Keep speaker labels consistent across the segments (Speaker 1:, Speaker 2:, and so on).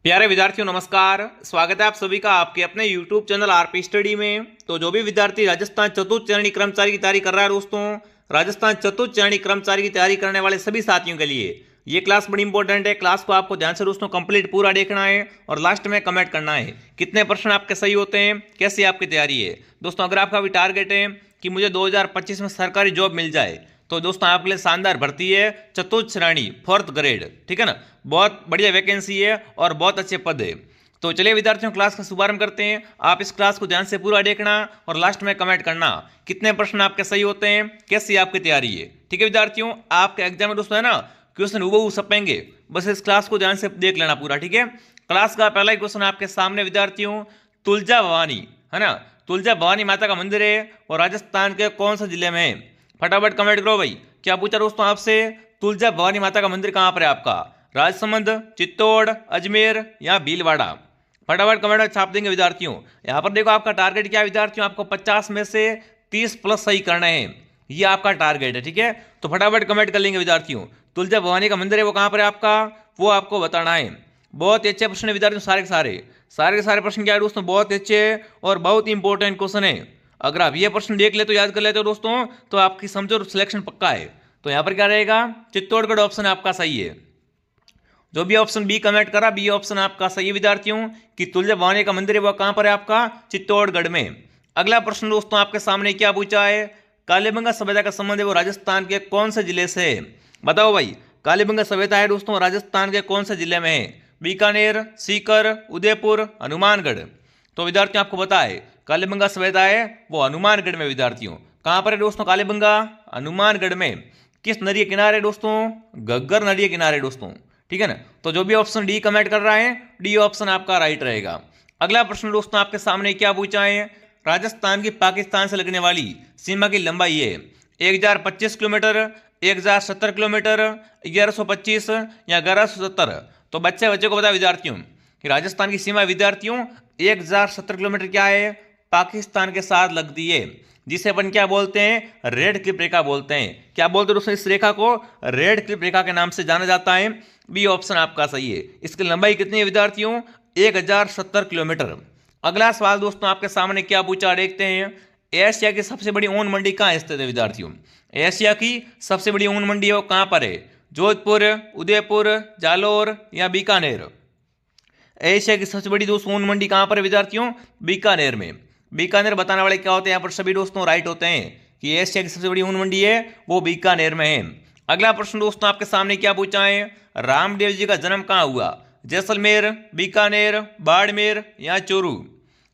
Speaker 1: प्यारे विद्यार्थियों नमस्कार। स्वागत है आप सभी का आपके अपने YouTube चैनल आरपी स्टडी में। तो जो भी विद्यार्थी राजस्थान चतुर्थ श्रेणी कर्मचारी की तैयारी कर रहा है दोस्तों, राजस्थान चतुर्थ श्रेणी कर्मचारी की तैयारी करने वाले सभी साथियों के लिए ये क्लास बड़ी इंपॉर्टेंट है। क्लास को आपको ध्यान से दोस्तों कंप्लीट पूरा देखना है और लास्ट में कमेंट करना है कितने प्रश्न आपके सही होते हैं, कैसी आपकी तैयारी है। दोस्तों अगर आपका भी टारगेट है कि मुझे 2025 में सरकारी जॉब मिल जाए तो दोस्तों आपके लिए शानदार भर्ती है, चतुर्थ श्रेणी 4th ग्रेड, ठीक है ना। बहुत बढ़िया वैकेंसी है और बहुत अच्छे पद है। तो चलिए विद्यार्थियों क्लास का शुभारंभ करते हैं। आप इस क्लास को ध्यान से पूरा देखना और लास्ट में कमेंट करना कितने प्रश्न आपके सही होते हैं, कैसी आपकी तैयारी है। ठीक है विद्यार्थियों, आपके एग्जाम में दोस्तों है ना क्वेश्चन हूबहू छपेंगे, बस इस क्लास को ध्यान से देख लेना पूरा। ठीक है, क्लास का पहला ही क्वेश्चन आपके सामने विद्यार्थियों, तुलजा भवानी है ना, तुलजा भवानी माता का मंदिर है और राजस्थान के कौन से जिले में है। फटाफट कमेंट करो भाई। क्या पूछा दोस्तों आपसे, तुलजा भवानी माता का मंदिर कहां पर है आपका, राजसमंद, चित्तौड़, अजमेर या भीलवाड़ा। फटाफट कमेंट में छाप देंगे विद्यार्थियों। यहां पर देखो आपका टारगेट क्या है विद्यार्थियों, आपको 50 में से 30 प्लस सही करना है, ये आपका टारगेट है। ठीक है, तो फटाफट कमेंट कर लेंगे विद्यार्थियों। तुलजा भवानी का मंदिर है वो कहां पर है आपका, वो आपको बताना है। बहुत अच्छे प्रश्न है विद्यार्थियों, सारे के सारे प्रश्न क्या है दोस्तों, बहुत अच्छे और बहुत इंपॉर्टेंट क्वेश्चन है। अगर आप ये प्रश्न देख ले तो याद कर लेते हो दोस्तों तो आपकी समझो सिलेक्शन पक्का है। तो यहां पर क्या रहेगा, चित्तौड़गढ़ ऑप्शन आपका सही है। जो भी ऑप्शन बी कमेंट करा, बी ऑप्शन आपका सही है विद्यार्थियों कि तुलजा भवानी का मंदिर है वो कहां पर है आपका, चित्तौड़गढ़ में। अगला प्रश्न दोस्तों आपके सामने क्या पूछा है, कालीबंगा सभ्यता का संबंध है वो राजस्थान के कौन से जिले से है। बताओ भाई, कालीबंगा सभ्यता है दोस्तों राजस्थान के कौन से जिले में है, बीकानेर, सीकर, उदयपुर, हनुमानगढ़। तो विद्यार्थियों आपको पता है कालीबंगा सभ्यता है वो हनुमानगढ़ में। विद्यार्थियों कहां पर है दोस्तों कालीबंगा, हनुमानगढ़ में। किस नदी के किनारे दोस्तों, घग्गर नदी के किनारे दोस्तों। ठीक है ना, तो जो भी ऑप्शन डी कमेंट कर रहा है डी ऑप्शन आपका राइट रहेगा। अगला प्रश्न दोस्तों आपके सामने क्या पूछा है, राजस्थान की पाकिस्तान से लगने वाली सीमा की लंबाई है 1025 किलोमीटर, 1070 किलोमीटर, 1125 या 1170। तो बच्चे को बता विद्यार्थियों कि राजस्थान की सीमा विद्यार्थियों 1070 किलोमीटर क्या है, पाकिस्तान के साथ लगती है, जिसे अपन क्या बोलते हैं, रेड क्लिप रेखा बोलते हैं। क्या बोलते हैं दोस्तों, इस रेखा को रेड क्लिप रेखा के नाम से जाना जाता है। बी ऑप्शन आपका सही है। इसकी लंबाई कितनी है विद्यार्थियों, 1070 किलोमीटर। अगला सवाल दोस्तों आपके सामने क्या पूछा देखते हैं, एशिया की सबसे बड़ी ऊन मंडी कहाँ स्थित है विद्यार्थियों। एशिया की सबसे बड़ी ऊन मंडी है वो कहाँ पर है, जोधपुर, उदयपुर, जालोर या बीकानेर। एशिया की सबसे बड़ी दोस्तों ऊन मंडी कहां पर है विद्यार्थियों, बीकानेर में। बीकानेर बताने वाले क्या होते हैं यहाँ पर सभी दोस्तों राइट होते हैं कि एशिया की सबसे बड़ी ऊन मंडी है वो बीकानेर में है। अगला प्रश्न दोस्तों आपके सामने क्या पूछा है, रामदेव जी का जन्म कहाँ हुआ, जैसलमेर, बीकानेर, बाड़मेर या चोरू।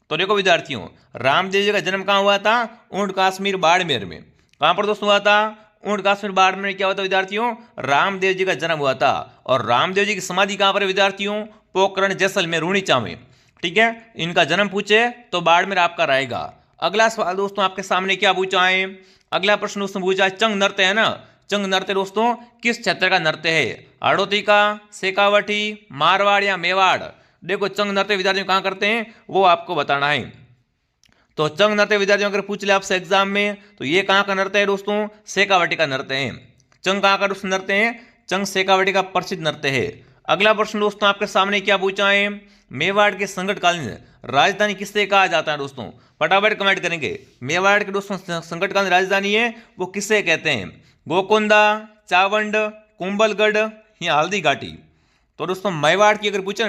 Speaker 1: तो देखो विद्यार्थियों, रामदेव जी का जन्म कहाँ हुआ था, ऊंट कश्मीर बाड़मेर में। कहां पर दोस्तों हुआ था, ऊंट कश्मीर बाड़मेर में। क्या हुआ था विद्यार्थियों, रामदेव जी का जन्म हुआ था। और रामदेव जी की समाधि कहां पर है विद्यार्थियों, पोखरण जैसलमेर रूणीचा में। ठीक है, इनका जन्म पूछे तो बाड़मेर आपका रहेगा। अगला सवाल दोस्तों आपके सामने क्या पूछा है, अगला प्रश्न दोस्तों पूछा है, चंग नृत्य है ना, चंग नृत्य दोस्तों किस क्षेत्र का नृत्य है, हाड़ौती का, शेखावटी, मारवाड़ या मेवाड़। देखो चंग नृत्य विद्यार्थी कहां करते हैं वो आपको बताना है। तो चंग नृत्य विद्यार्थियों अगर पूछ ले आपसे एग्जाम में तो ये कहां का नृत्य है दोस्तों, शेखावटी का नृत्य है। चंग कहां का दोस्तों नृत्य है, चंग शेखावटी का प्रसिद्ध नृत्य है। अगला प्रश्न दोस्तों आपके सामने क्या पूछा है, मेवाड़ के संकटकालीन राजधानी किससे कहा जाता है दोस्तों। फटाफट कमेंट करेंगे, मेवाड़ के दोस्तों संकटकालीन राजधानी है वो किससे कहते हैं, गोकुंदा, चावंड, कुंभलगढ़ या हल्दी घाटी। तो दोस्तों मेवाड़ की अगर पूछे,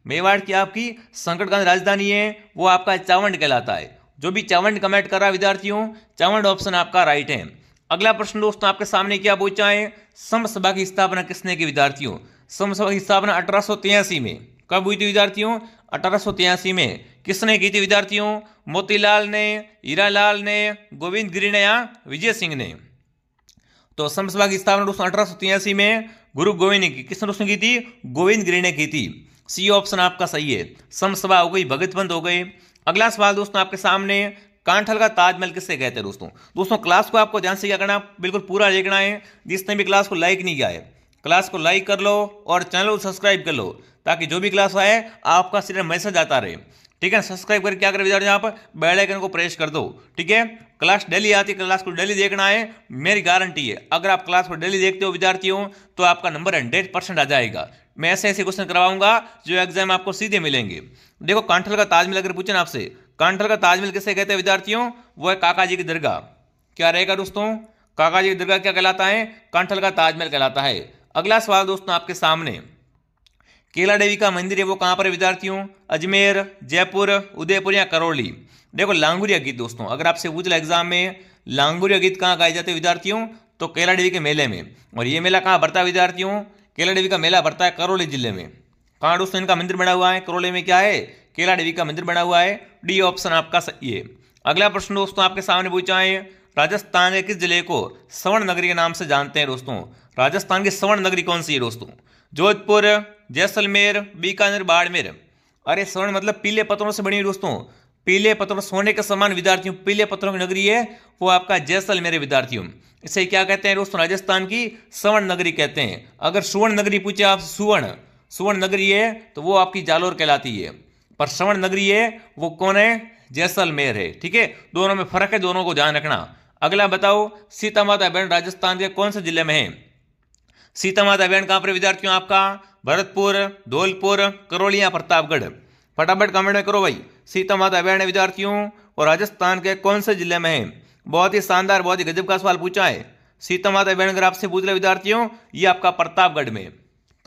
Speaker 1: मेवाड़ की आपकी संकटकालीन राजधानी है वो आपका चावंड कहलाता है। जो भी चावंड कमेंट कर रहा है विद्यार्थियों, चावंड ऑप्शन आपका राइट है। अगला प्रश्न दोस्तों आपके सामने क्या पूछा है, सम सभा की स्थापना किसने की विद्यार्थियों। सम सभा की स्थापना 1883 में कब हुई थी विद्यार्थियों, 1883 में। किसने की थी विद्यार्थियों, मोतीलाल ने, हीरालाल ने, गोविंद गिरी ने या विजय सिंह ने। तो सम सभा की स्थापना दोस्तों 1883 में गुरु गोविंद ने की। किसने दोस्तों की थी, गोविंद गिरी ने की थी। सी ऑप्शन आपका सही है, सम सभा हो गई, भगत बंद हो गए। अगला सवाल दोस्तों आपके सामने, कांठल का ताजमहल किससे कहते हैं दोस्तों क्लास को आपको ध्यान से क्या करना, बिल्कुल पूरा देखना है। जिसने भी क्लास को लाइक नहीं किया है क्लास को लाइक कर लो और चैनल को सब्सक्राइब कर लो ताकि जो भी क्लास आए आपका सीधे मैसेज आता रहे। ठीक है, सब्सक्राइब करके क्या करें विद्यार्थी, आप बेल आइकन को प्रेस कर दो। ठीक है, क्लास डेली आती है, क्लास को डेली देखना है, मेरी गारंटी है। अगर आप क्लास को डेली देखते हो विद्यार्थियों तो आपका नंबर 100% आ जाएगा। मैं ऐसे ऐसे क्वेश्चन करवाऊंगा जो एग्जाम आपको सीधे मिलेंगे। देखो कांठल का ताजमहल अगर पूछे ना आपसे, कांठल का ताजमहल किसे कहते हैं विद्यार्थियों? वो है काका जी की दरगाह। क्या रहेगा दोस्तों? काका जी की दरगाह क्या कहलाता है? कांठल का ताजमहल कहलाता है। अगला सवाल दोस्तों आपके सामने, केला देवी का मंदिर है वो कहां पर है विद्यार्थियों? अजमेर, जयपुर, उदयपुर या करौली? देखो लांगुरिया गीत दोस्तों, अगर आपसे पूछ ले एग्जाम में लांगुरिया गीत कहाँ गाए जाते हैं विद्यार्थियों? तो केला देवी के मेले में। और ये मेला कहाँ भरता है विद्यार्थियों? केला देवी का मेला भरता है करौली जिले में। कहाँ दोस्तों इनका मंदिर बना हुआ है? करौली में क्या है? केला देवी का मंदिर बना हुआ है। डी ऑप्शन आपका सही है। अगला प्रश्न दोस्तों आपके सामने पूछा है, राजस्थान के किस जिले को स्वर्ण नगरी के नाम से जानते हैं दोस्तों? राजस्थान की स्वर्ण नगरी कौन सी है दोस्तों? जोधपुर, जैसलमेर, बीकानेर, बाड़मेर? अरे स्वर्ण मतलब पीले पत्थरों से बनी हुई दोस्तों, पीले पत्थर सोने के समान विद्यार्थियों, पीले पत्थरों की नगरी है वो आपका जैसलमेर विद्यार्थियों। इसे क्या कहते हैं दोस्तों? राजस्थान की स्वर्ण नगरी कहते हैं। अगर सुवर्ण नगरी पूछे आप, सुवर्ण सुवर्ण नगरी है तो वो आपकी जालोर कहलाती है, पर स्वर्ण नगरी है वो कौन है? जैसलमेर है। ठीक है, दोनों में फर्क है, दोनों को ध्यान रखना। अगला बताओ, सीता माता अभयारण्य राजस्थान के कौन से जिले में है? सीता माता अभयारण्य कहां पर विद्यार्थियों? आपका भरतपुर, धौलपुर, करौली या प्रतापगढ़? फटाफट कमेंट में करो भाई। सीता माता अभयारण्य विद्यार्थियों और राजस्थान के कौन से जिले में है? बहुत ही शानदार, बहुत ही गजब का सवाल पूछा है। सीता माता अभयारण्य अगर आपसे पूछ रहे विद्यार्थियों, ये आपका प्रतापगढ़ में।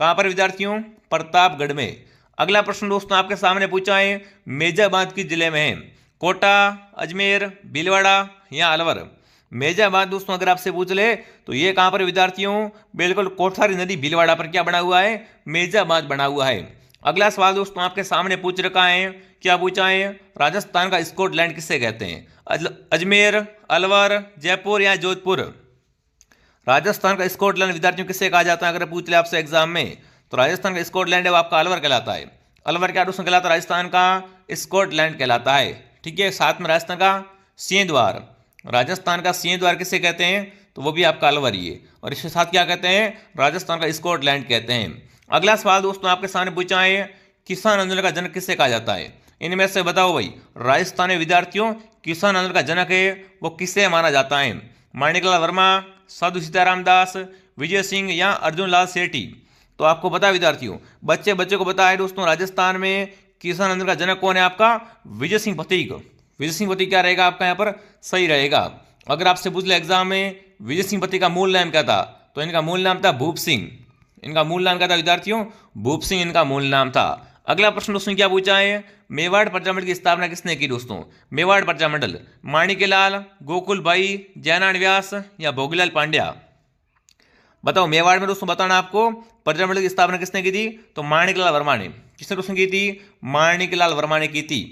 Speaker 1: कहां पर विद्यार्थियों? प्रतापगढ़ में। अगला प्रश्न दोस्तों आपके सामने पूछा है, मेजाबाद किस जिले में है? कोटा, अजमेर, भीलवाड़ा या अलवर? मेजाबाद दोस्तों अगर आपसे पूछ ले तो ये कहां पर विद्यार्थियों? बिल्कुल कोठारी नदी भीलवाड़ा पर क्या बना हुआ है? मेजाबाद बना हुआ है। अगला सवाल दोस्तों आपके सामने पूछ रखा है, क्या पूछा है? राजस्थान का स्कॉटलैंड किसे कहते हैं? अजमेर, अलवर, जयपुर या जोधपुर? राजस्थान का स्कॉटलैंड विद्यार्थियों किसे कहा जाता है? अगर पूछ ले आपसे एग्जाम में तो राजस्थान का स्कॉटलैंड है वो आपका अलवर कहलाता है। अलवर क्या दोस्तों कहलाता है? राजस्थान का स्कॉटलैंड कहलाता है। ठीक है, साथ में राजस्थान का सिंह द्वार, राजस्थान का सिंह द्वार किसे कहते हैं? तो वो भी आपका अलवर ही है। और इसके साथ क्या कहते हैं? राजस्थान का स्कॉटलैंड कहते हैं। अगला सवाल दोस्तों आपके सामने पूछा है, किसान आंदोलन का जनक किसे कहा जाता है? इनमें से बताओ भाई, राजस्थानी विद्यार्थियों किसान आंदोलन का जनक है वो किसे माना जाता है? माणिकलाल वर्मा, साधु सीताराम दास, विजय सिंह या अर्जुन लाल सेठी? तो आपको पता है विद्यार्थियों, बच्चे बच्चे को पता है दोस्तों, राजस्थान में किसान आंदोलन का जनक कौन है? आपका विजय सिंह पथिक। विजय सिंह पथिक क्या रहेगा आपका यहाँ पर? सही रहेगा। अगर आपसे पूछ ले एग्जाम में विजय सिंह पथिक का मूल नाम क्या था? तो इनका मूल नाम था भूप सिंह। इनका मूल नाम क्या था विद्यार्थियों? भूप सिंह इनका मूल नाम था। अगला प्रश्न दोस्तों क्या पूछा है, मेवाड़ प्रजामंडल की स्थापना किसने की दोस्तों? मेवाड़ प्रजामंडल माणिक्यलाल, गोकुल भाई, जयनारायण व्यास या भोगीलाल पांड्या? बताओ मेवाड़ में दोस्तों बताना आपको प्रजामंडल की स्थापना किसने की थी? तो माणिक्यलाल वर्मा ने। किसने दोस्तों की थी? माणिक्यलाल वर्मा ने की थी।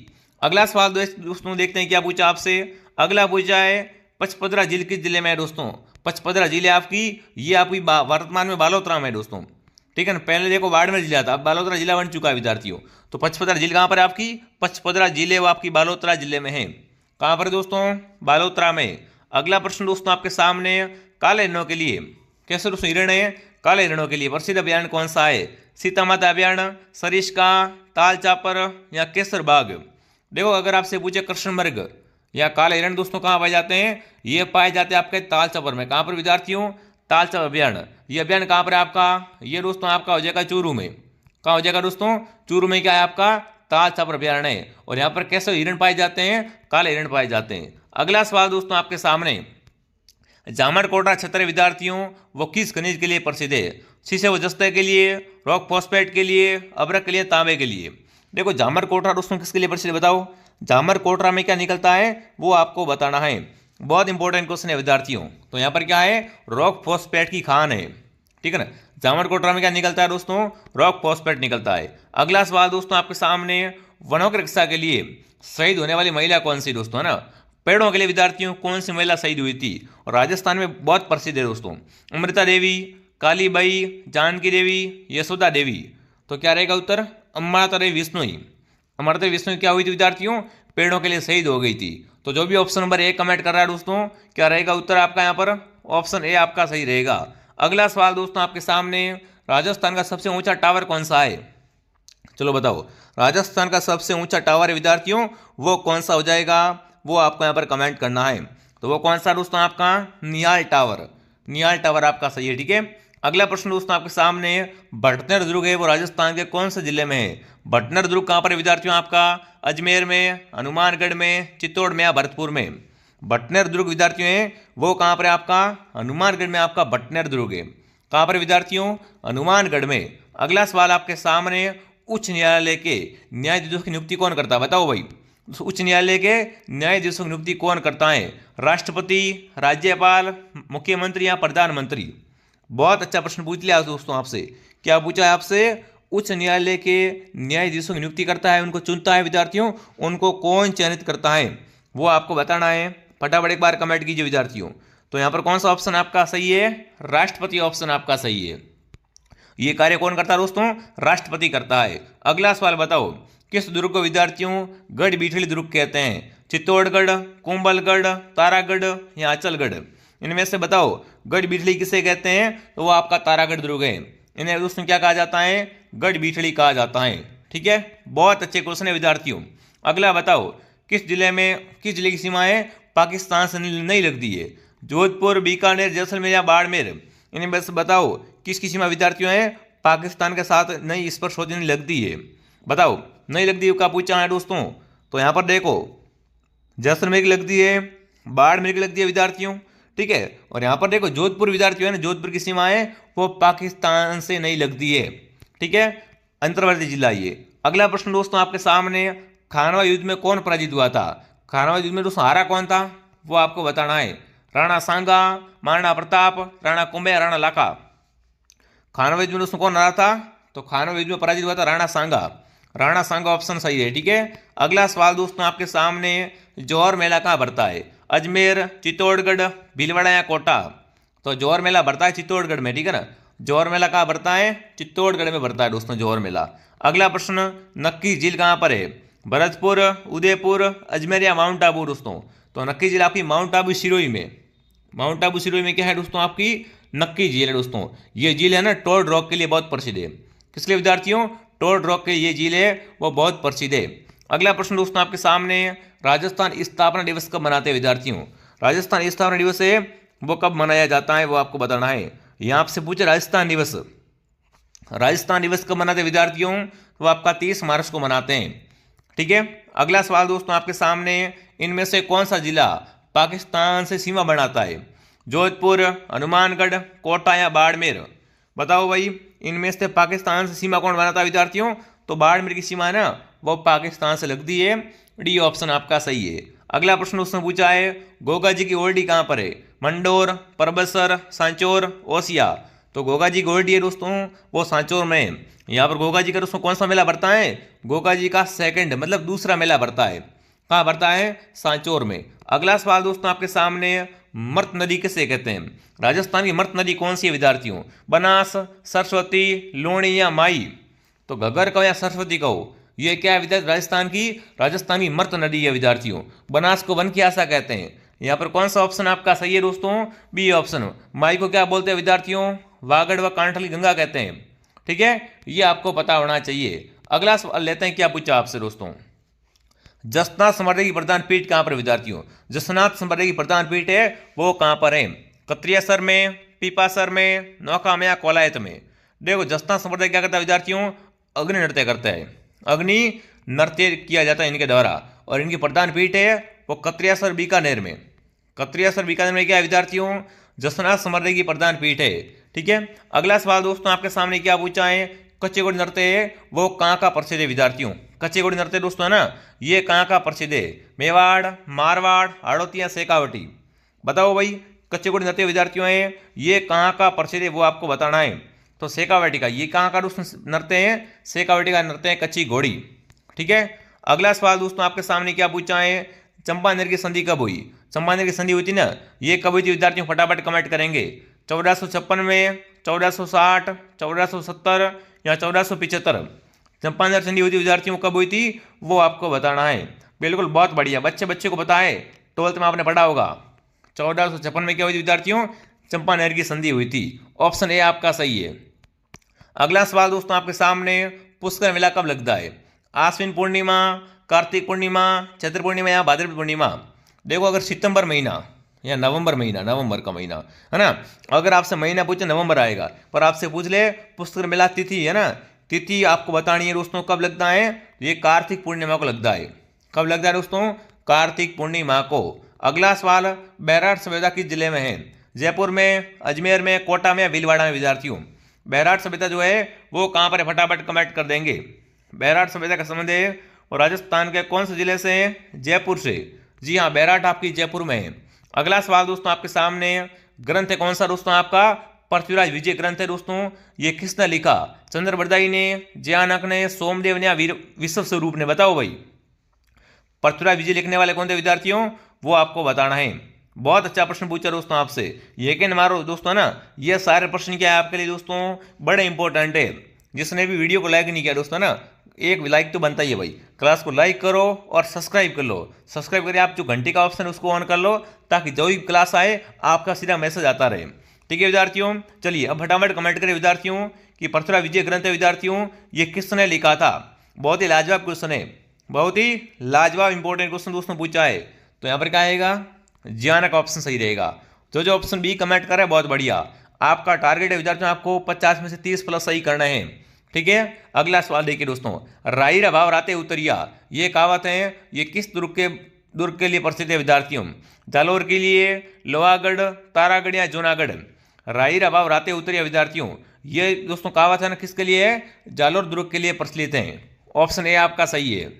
Speaker 1: अगला सवाल दोस्तों देखते हैं क्या पूछा आपसे। अगला पूछा है, पचपदरा झील किस जिले में है दोस्तों? पचपदरा झील आपकी, ये आपकी वर्तमान में बालोतरा में है दोस्तों। ठीक है ना, पहले देखो बाड़मेर जिला था, अब बालोतरा जिला बन चुका है विद्यार्थियों। तो पचपदरा झील कहां पर है आपकी? पचपदरा जिले वो आपकी बालोतरा जिले में है। कहां पर दोस्तों? बालोतरा में। अगला प्रश्न दोस्तों आपके सामने, काले हिरणों के लिए, कैसे दोस्तों हिरण है? काले हिरणों के लिए प्रसिद्ध अभयारण्य कौन सा है? सीता माता अभयारण्य, सरिस्का, ताल चापर या केसर बाग? देखो अगर आपसे पूछे कृष्णमृग या काले हिरण दोस्तों कहाँ पाए जाते हैं? ये पाए जाते हैं आपके ताल चापर में। कहाँ पर विद्यार्थियों? ताल चापर अभयारण्य। ये अभयारण्य कहाँ पर है आपका? ये दोस्तों आपका हो जाएगा चूरू में। कहाँ हो जाएगा दोस्तों? चूरू में क्या है आपका? ताल चापर अभयारण्य है। और यहाँ पर कैसे हिरण पाए जाते हैं? काले हिरण पाए जाते हैं। अगला सवाल दोस्तों आपके सामने, जामरकोटा क्षेत्र विद्यार्थियों वो किस खनिज के लिए प्रसिद्ध है? शीशे व जस्ते के लिए, रॉक फॉस्फेट के लिए, अभ्रक के लिए, तांबे के लिए? देखो जामरकोटा दोस्तों किसके लिए प्रसिद्ध बताओ? जामरकोटा में क्या निकलता है वो आपको बताना है। बहुत इंपॉर्टेंट क्वेश्चन है विद्यार्थियों। तो यहाँ पर क्या है? रॉक फॉस्फेट की खान है। ठीक है ना, जामरकोटा में क्या निकलता है दोस्तों? रॉक फॉस्फेट निकलता है। अगला सवाल दोस्तों आपके सामने, वनों की रक्षा के लिए शहीद होने वाली महिला कौन सी दोस्तों? है ना, पेड़ों के लिए विद्यार्थियों कौन सी महिला शहीद हुई थी? और राजस्थान में बहुत प्रसिद्ध है दोस्तों, अमृता देवी, कालीबाई, जानकी देवी, यशोदा देवी? तो क्या रहेगा उत्तर? अमृता देवी विष्णोई। अमृता देवी विष्णोई क्या हुई थी विद्यार्थियों? पेड़ों के लिए शहीद हो गई थी। तो जो भी ऑप्शन नंबर ए कमेंट कर रहा है दोस्तों, क्या रहेगा उत्तर आपका यहाँ पर? ऑप्शन ए आपका सही रहेगा। अगला सवाल दोस्तों आपके सामने, राजस्थान का सबसे ऊंचा टावर कौन सा है? चलो बताओ, राजस्थान का सबसे ऊंचा टावर है विद्यार्थियों वो कौन सा हो जाएगा? वो आपको यहाँ पर कमेंट करना है। तो वो कौन सा दोस्तों? आपका निहाल टावर। निहाल टावर आपका सही है। ठीक है, अगला प्रश्न दोस्तों आपके सामने, भटनेर दुर्ग है वो राजस्थान के कौन से जिले में है? भटनेर दुर्ग कहाँ पर है विद्यार्थियों? आपका अजमेर में, हनुमानगढ़ में, चित्तौड़ में या भरतपुर में? भटनेर दुर्ग विद्यार्थियों है वो कहाँ पर है? आपका हनुमानगढ़ में आपका भटनेर दुर्ग है। कहाँ पर विद्यार्थियों? हनुमानगढ़ में। अगला सवाल आपके सामने, उच्च न्यायालय के न्यायाधीशों की नियुक्ति कौन करता है? बताओ भाई, उच्च न्यायालय के न्यायाधीशों की नियुक्ति कौन करता है? राष्ट्रपति, राज्यपाल, मुख्यमंत्री या प्रधानमंत्री? बहुत अच्छा प्रश्न पूछ लिया दोस्तों आपसे। क्या पूछा है आपसे? उच्च न्यायालय के न्यायाधीशों की नियुक्ति करता है, उनको चुनता है विद्यार्थियों, उनको कौन चयनित करता है वो आपको बताना है। फटाफट एक बार कमेंट कीजिए विद्यार्थियों। तो यहाँ पर कौन सा ऑप्शन आपका सही है? राष्ट्रपति ऑप्शन आपका सही है। ये कार्य कौन करता है दोस्तों? राष्ट्रपति करता है। अगला सवाल बताओ, किस दुर्ग को विद्यार्थियों गढ़ बीठली दुर्ग कहते हैं? चित्तौड़गढ़, कुंभलगढ़, तारागढ़ या अचलगढ़? इनमें से बताओ गढ़ बीठली किसे कहते हैं? तो वो आपका तारागढ़ दुर्ग है। इन्हें दोस्तों क्या कहा जाता है? गढ़ बीठली कहा जाता है। ठीक है, बहुत अच्छे क्वेश्चन है विद्यार्थियों। अगला बताओ, किस जिले की सीमाएं पाकिस्तान से नहीं लगती है? जोधपुर, बीकानेर, जैसलमेर या बाड़मेर? इनमें से बताओ किसकी सीमा विद्यार्थियों है पाकिस्तान के साथ नहीं स्पर्श होती, नहीं लगती है? बताओ, नहीं लगती है, क्या पूछा है दोस्तों? तो यहाँ पर देखो, जैसलमेर की लगती है, बाड़मेर की लगती है विद्यार्थियों। ठीक है, और यहाँ पर देखो जोधपुर विद्यार्थियों है ना, जोधपुर की सीमा है वो पाकिस्तान से नहीं लगती है। ठीक है, अंतर्वर्ती जिला ये। अगला प्रश्न दोस्तों आपके सामने, खानवा युद्ध में कौन पराजित हुआ था? खानवा युद्ध में दोस्तों हारा कौन था वो आपको बताना है। राणा सांगा, महाराणा प्रताप, राणा कुंभे, राणा लाखा? खानवा युद्ध में दोस्तों कौन हारा था? तो खानवा युद्ध में पराजित हुआ था राणा सांगा। राणा सांगा ऑप्शन सही है। ठीक है, अगला सवाल दोस्तों आपके सामने, जौहर मेला कहाँ भरता है? अजमेर, चित्तौड़गढ़, भीलवाड़ा या कोटा? तो जौहर मेला भरता है चित्तौड़गढ़ में। ठीक है ना, जौहर मेला कहाँ भरता है? चित्तौड़गढ़ में भरता है दोस्तों जौहर मेला। अगला प्रश्न, नक्की झील कहाँ पर है? भरतपुर, उदयपुर, अजमेर या माउंट आबू दोस्तों? तो नक्की झील आपकी माउंट आबू सिरोही में। माउंट आबू सिरोही में क्या है दोस्तों? आपकी नक्की झील है दोस्तों। ये झील है ना टोर्ड रॉक के लिए बहुत प्रसिद्ध है। किस लिए विद्यार्थियों? टोर्ड रॉक के ये झील है वो बहुत प्रसिद्ध है। अगला प्रश्न दोस्तों आपके सामने, राजस्थान स्थापना दिवस कब मनाते हैं विद्यार्थियों? राजस्थान स्थापना दिवस है वो कब मनाया जाता है वो आपको बताना है। यहाँ आपसे पूछे राजस्थान दिवस, राजस्थान दिवस कब मनाते हैं विद्यार्थियों? वो आपका 30 मार्च को मनाते हैं। ठीक है, अगला सवाल दोस्तों आपके सामने, इनमें से कौन सा जिला पाकिस्तान से सीमा बनाता है? जोधपुर, हनुमानगढ़, कोटा या बाड़मेर? बताओ भाई, इनमें से पाकिस्तान से सीमा कौन बनाता है विद्यार्थियों? तो बाड़मेर की सीमा है ना वो पाकिस्तान से लगती है। डी ऑप्शन आपका सही है। अगला प्रश्न उसने पूछा है, गोगा जी की ओल्डी कहाँ पर है? मंडोर, परबसर, सांचौर, ओसिया? तो गोगा जी की ओल्डी है दोस्तों वो सांचौर में है। यहाँ पर गोगा जी का दोस्तों कौन सा मेला भरता है? गोगा जी का सेकंड मतलब दूसरा मेला भरता है। कहाँ भरता है? सांचौर में। अगला सवाल दोस्तों आपके सामने, मर्त नदी किसे कहते हैं? राजस्थान की मर्त नदी कौन सी है विद्यार्थियों? बनास, सरस्वती, लूणी या माई? तो घग्गर कहो या सरस्वती कहो, ये क्या है विद्यार्थी? राजस्थान की मर्त नदी है विद्यार्थियों। बनास को वन की आशा कहते हैं। यहाँ पर कौन सा ऑप्शन आपका सही है दोस्तों? B option. माई को क्या बोलते हैं विद्यार्थियों? वागड़ व कांठल की गंगा कहते हैं। ठीक है, ये आपको पता होना चाहिए। अगला सवाल लेते हैं, क्या पूछा आपसे दोस्तों, जसनाथ स्मारक की प्रधान पीठ कहाँ पर विद्यार्थियों? जसनाथ स्मारक की प्रधान पीठ है वो कहाँ पर है? कत्रियासर में, पीपासर में, नौका में या कोलायत में? देखो जसनाथ स्मारक क्या करता है विद्यार्थियों? अग्नि नृत्य करता है। अग्नि नृत्य किया जाता है इनके द्वारा, और इनकी प्रधान पीठ है वो कत्रियासर बीकानेर में। कत्रियासर बीकानेर में क्या है विद्यार्थियों? जसनाथ स्मारक की प्रधान पीठ है। ठीक है, अगला सवाल दोस्तों आपके सामने क्या पूछा है, कच्चे घोड़े नृत्य है वो कहाँ का प्रसिद्ध है विद्यार्थियों? कच्चे घोड़े नृत्य दोस्तों है ना, ये कहाँ का प्रसिद्ध है? मेवाड़, मारवाड़, हाड़ौती या शेखावटी? बताओ भाई, कच्चे घोड़े नृत्य विद्यार्थियों है ये कहाँ का प्रसिद्ध है वो आपको बताना है। तो शेखावटी का, ये कहाँ का दोस्तों नृत्य है? शेखावटी का नृत्य है कच्ची घोड़ी। ठीक है, अगला सवाल दोस्तों आपके सामने क्या पूछा है, चंपानेर की संधि कब हुई? चंपानेर की संधि हुई थी ना, ये कब हुई थी विद्यार्थियों? फटाफट कमेंट करेंगे। 1456 में, 1460, 1470 या 1475? चंपानेर संधि हुई थी विद्यार्थियों, कब हुई थी वो आपको बताना है। बिल्कुल, बहुत बढ़िया, बच्चे को पता है, 12th में आपने पढ़ा होगा। 1456 में क्या हुई थी विद्यार्थियों? चंपानेर की संधि हुई थी। ऑप्शन ए आपका सही है। अगला सवाल दोस्तों आपके सामने, पुष्कर मेला कब लगता है? आश्विन पूर्णिमा, कार्तिक पूर्णिमा, चैत्र पूर्णिमा या भाद्रपद पूर्णिमा? देखो, अगर सितंबर महीना या नवंबर महीना, नवंबर का महीना है ना। अगर आपसे महीना पूछे नवंबर आएगा, पर आपसे पूछ ले पुस्तक मेला तिथि है ना, तिथि आपको बतानी है दोस्तों कब लगता है। ये कार्तिक पूर्णिमा को लगता है। कब लगता है दोस्तों? कार्तिक पूर्णिमा को। अगला सवाल, बैराट सभ्यता किस जिले में है? जयपुर में, अजमेर में, कोटा में या भीलवाड़ा में विद्यार्थियों? बैराट सभ्यता जो है वो कहाँ पर है, फटाफट कमेंट कर देंगे। बैराट सभ्यता का संबंध है और राजस्थान के कौन से जिले से है? जयपुर से। जी हाँ, बैराट आपकी जयपुर में है। अगला सवाल दोस्तों आपके सामने, ग्रंथ है कौन सा दोस्तों आपका? पृथ्वीराज विजय ग्रंथ है दोस्तों। ये किसने लिखा? चंद्रबरदाई ने, जयानक ने, सोमदेव ने या विश्व स्वरूप ने? बताओ भाई। पृथ्वीराज विजय लिखने वाले कौन थे विद्यार्थियों? वो आपको बताना है। बहुत अच्छा प्रश्न पूछा दोस्तों आपसे, ये कहने मारो दोस्तों ना, ये सारे प्रश्न क्या है आपके लिए दोस्तों, बड़े इंपॉर्टेंट है। जिसने भी वीडियो को लाइक नहीं किया दोस्तों ना, एक लाइक तो बनता ही है भाई। क्लास को लाइक करो और सब्सक्राइब कर लो। सब्सक्राइब करके आप जो घंटी का ऑप्शन है उसको ऑन कर लो, ताकि जो भी क्लास आए आपका सीधा मैसेज आता रहे। ठीक है विद्यार्थियों, चलिए अब फटाफट कमेंट करें विद्यार्थियों कि पृथ्वीराज विजय ग्रंथ है विद्यार्थियों ये किसने लिखा था। बहुत ही लाजवाब क्वेश्चन है, बहुत ही लाजवाब इंपॉर्टेंट क्वेश्चन दोस्तों पूछा है। तो यहाँ पर क्या आएगा? जयानक ऑप्शन सही रहेगा। जो ऑप्शन बी कमेंट कर रहा है बहुत बढ़िया। आपका टारगेट है विद्यार्थियों, आपको 50 में से 30 प्लस सही करना है। ठीक है, अगला सवाल देखिए दोस्तों, राई रभाव राते उतरिया ये कहावत है, ये किस दुर्ग के लिए प्रसिद्ध है विद्यार्थियों? जालोर के लिए, लोहागढ़, तारागढ़ या जूनागढ़? राई रभाव राते उतरिया विद्यार्थियों ये दोस्तों कहावत है ना, किसके लिए है? जालोर दुर्ग के लिए प्रचलित है। ऑप्शन ए आपका सही है।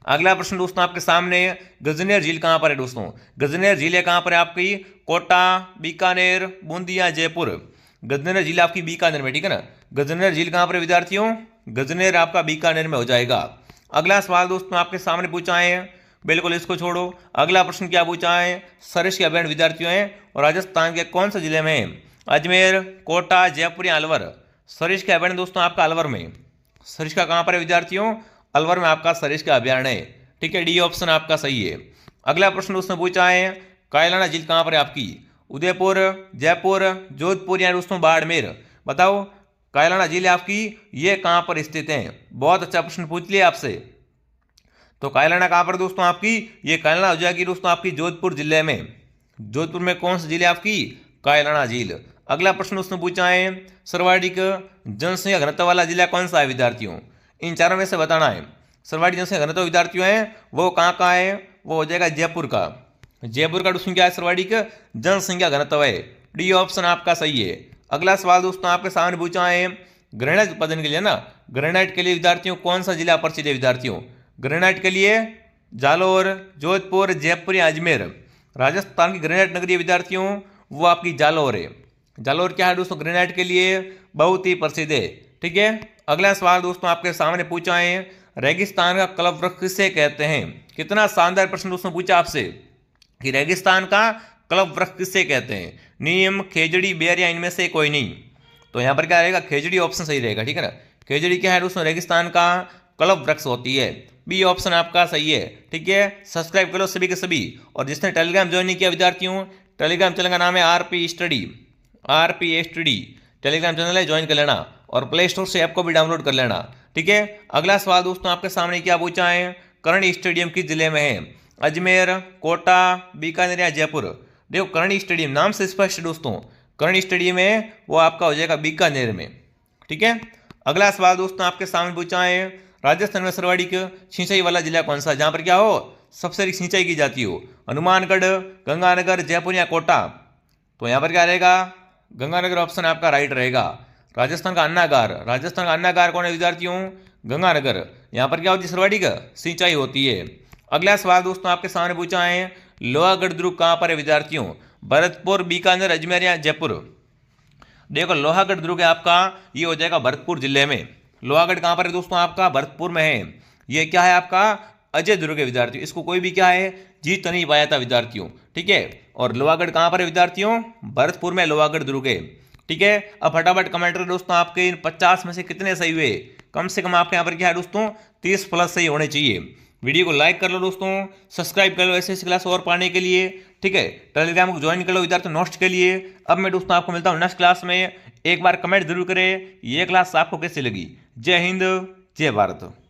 Speaker 1: अगला प्रश्न दोस्तों आपके सामने, गजनेर झील कहां पर है दोस्तों? गजनेर झील कहां पर है आपकी? कोटा, बीकानेर, बूंदिया, जयपुर? गजनेर झील आपकी बीकानेर में, ठीक है ना। गजनेर झील कहां पर है विद्यार्थियों? गजनेर आपका बीकानेर में हो जाएगा। अगला सवाल दोस्तों आपके सामने पूछा है, बिल्कुल इसको छोड़ो। अगला प्रश्न क्या पूछा है? सरिस्का अभयारण्य विद्यार्थियों है और राजस्थान के कौन से जिले में? अजमेर, कोटा, जयपुर या अलवर? सरिस्का अभयारण्य दोस्तों आपका अलवर में। सरिस्का कहां पर है विद्यार्थियों? अलवर में आपका सरिस्का अभयारण्य है। ठीक है, डी ऑप्शन आपका सही है। अगला प्रश्न उसने पूछा है, कायलाना झील कहां पर है आपकी? उदयपुर, जयपुर, जोधपुर या दोस्तों बाड़मेर? बताओ कायलाना झील आपकी ये कहां पर स्थित है? बहुत अच्छा प्रश्न पूछ लिया आपसे। तो कायलाना कहां पर दोस्तों आपकी? ये कायलाना हो जाएगी दोस्तों आपकी जोधपुर जिले में। जोधपुर में कौन सी झील है आपकी? कायलाना झील। अगला प्रश्न उसने पूछा है, सर्वाधिक जनसंख्या घनत्व वाला जिला कौन सा है विद्यार्थियों? इन चारों में से बताना है। सर्वाधिक जनसंख्या घनत्व विद्यार्थियों है वो कहाँ का है? वो हो जाएगा जयपुर का। जयपुर का दोस्तों क्या है? सर्वाधिक जनसंख्या घनत्व है। डी ऑप्शन आपका सही है। अगला सवाल दोस्तों आपके सामने पूछा है, ग्रेनाइट उत्पादन के लिए ना, ग्रेनाइट के लिए विद्यार्थियों कौन सा जिला प्रसिद्ध है विद्यार्थियों? ग्रेनाइट के लिए जालोर, जोधपुर, जयपुर या अजमेर? राजस्थान की ग्रेनाइट नगरी विद्यार्थियों वो आपकी जालोर है। जालोर क्या है दोस्तों? ग्रेनाइट के लिए बहुत ही प्रसिद्ध है। ठीक है, अगला सवाल दोस्तों आपके सामने पूछा है, रेगिस्तान का कल्प वृक्ष किसे कहते हैं? कितना शानदार प्रश्न दोस्तों पूछा आपसे कि रेगिस्तान का कल्प वृक्ष किसे कहते हैं? नीम, खेजड़ी, बेर या इनमें से कोई नहीं? तो यहाँ पर क्या रहेगा? खेजड़ी ऑप्शन सही रहेगा। ठीक है ना, खेजड़ी क्या है दोस्तों? रेगिस्तान का कल्प वृक्ष होती है। बी ऑप्शन आपका सही है। ठीक है, सब्सक्राइब करो सभी के सभी। और जिसने टेलीग्राम ज्वाइन नहीं किया विद्यार्थियों, टेलीग्राम चैनल का नाम है RP study, RP study Telegram channel है, ज्वाइन कर लेना और प्ले स्टोर से ऐप को भी डाउनलोड कर लेना। ठीक है, अगला सवाल दोस्तों आपके सामने क्या पूछा है, करणी स्टेडियम किस जिले में है? अजमेर, कोटा, बीकानेर या जयपुर? देखो करणी स्टेडियम नाम से स्पष्ट दोस्तों, करणी स्टेडियम है वो आपका हो जाएगा बीकानेर में। ठीक है, अगला सवाल दोस्तों आपके सामने पूछा है, राजस्थान में सर्वाधिक सिंचाई वाला जिला कौन सा, जहां पर क्या हो सबसे अधिक सिंचाई की जाती हो? हनुमानगढ़, गंगानगर, जयपुर या कोटा? तो यहाँ पर क्या रहेगा? गंगानगर ऑप्शन आपका राइट रहेगा। राजस्थान का अन्नागार, राजस्थान का अन्नागार कौन है विद्यार्थियों? गंगानगर। यहाँ पर क्या होती है? सर्वाधिक सिंचाई होती है। अगला सवाल दोस्तों आपके सामने पूछा है, लोहागढ़ दुर्ग कहाँ पर है विद्यार्थियों? भरतपुर, बीकानेर, अजमेर या जयपुर? देखो लोहागढ़ दुर्ग है आपका ये हो जाएगा भरतपुर जिले में। लोहागढ़ कहाँ पर है दोस्तों? आपका भरतपुर में है। ये क्या है आपका? अजय दुर्ग है विद्यार्थियों। इसको कोई भी क्या है जीत नहीं पाया था विद्यार्थियों। ठीक है, और लोहागढ़ कहाँ पर है विद्यार्थियों? भरतपुर में लोहागढ़ दुर्ग है। ठीक है, अब फटाफट कमेंट करें दोस्तों आपके इन 50 में से कितने सही हुए। कम से कम आपके यहाँ पर क्या है दोस्तों 30 प्लस सही होने चाहिए। वीडियो को लाइक कर लो दोस्तों, सब्सक्राइब कर लो ऐसे क्लास और पाने के लिए। ठीक है, टेलीग्राम को ज्वाइन कर लो विद्यार्थी नोट्स के लिए। अब मैं दोस्तों आपको मिलता हूँ नेक्स्ट क्लास में। एक बार कमेंट जरूर करें ये क्लास आपको कैसी लगी। जय हिंद, जय भारत।